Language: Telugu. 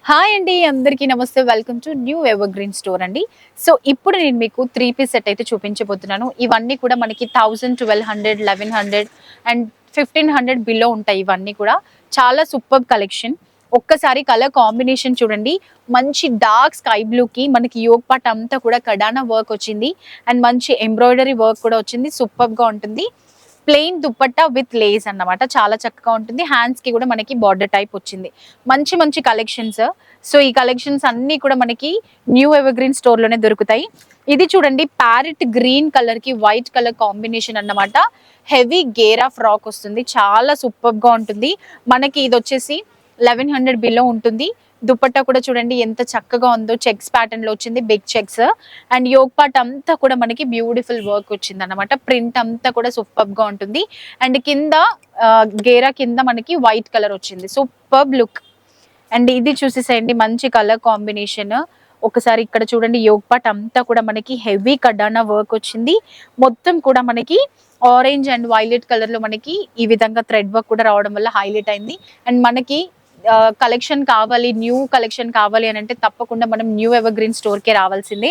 హాయ్ అండి, అందరికీ నమస్తే. Welcome to new ever green store అండి. సో ఇప్పుడు నేను మీకు 3 పీస్ సెట్ అయితే చూపించబోతున్నాను. ఇవన్నీ కూడా మనకి 1000, 1200, 1100 అండ్ 1500 బిలో ఉంటాయి. ఇవన్నీ కూడా చాలా సూపర్ కలెక్షన్. ఒక్కసారి కలర్ కాంబినేషన్ చూడండి. మంచి డార్క్ స్కై బ్లూ కి మనకి యోగ్ పార్ట్ అంతా కూడా కడానా వర్క్ వచ్చింది అండ్ మంచి ఎంబ్రాయిడరీ వర్క్ కూడా వచ్చింది. సూపర్ గా ఉంటుంది. ప్లెయిన్ దుపట్టా విత్ లేస్ అన్నమాట. చాలా చక్కగా ఉంటుంది. హ్యాండ్స్ కి కూడా మనకి బార్డర్ టైప్ వచ్చింది. మంచి మంచి కలెక్షన్స్. సో ఈ కలెక్షన్స్ అన్ని కూడా మనకి న్యూ ఎవర్ గ్రీన్ స్టోర్ లోనే దొరుకుతాయి. ఇది చూడండి, ప్యారెట్ గ్రీన్ కలర్ కి వైట్ కలర్ కాంబినేషన్ అన్నమాట. హెవీ గేరా ఫ్రాక్ వస్తుంది. చాలా సూపర్ గా ఉంటుంది. మనకి ఇది వచ్చేసి 1100 బిలో ఉంటుంది. దుపట్టా కూడా చూడండి ఎంత చక్కగా ఉందో. చెక్స్ ప్యాటర్న్ లో వచ్చింది, big checks and yoke part అంతా కూడా మనకి బ్యూటిఫుల్ వర్క్ వచ్చింది అన్నమాట. ప్రింట్ అంతా కూడా సూపర్ గా ఉంటుంది. అండ్ కింద గేరా కింద మనకి వైట్ కలర్ వచ్చింది. Super look. అండ్ ఇది చూసేసేయండి, మంచి కలర్ కాంబినేషన్. ఒకసారి ఇక్కడ చూడండి, యోగ్ పార్ట్ అంతా కూడా మనకి హెవీ కడానా వర్క్ వచ్చింది. మొత్తం కూడా మనకి ఆరెంజ్ అండ్ వైలెట్ కలర్ లో మనకి ఈ విధంగా థ్రెడ్ వర్క్ కూడా రావడం వల్ల హైలైట్ అయింది. అండ్ మనకి కలెక్షన్ కావాలి, న్యూ కలెక్షన్ కావాలి అని అంటే తప్పకుండా మనం న్యూ ఎవర్ గ్రీన్ స్టోర్ కే రావాల్సిందే.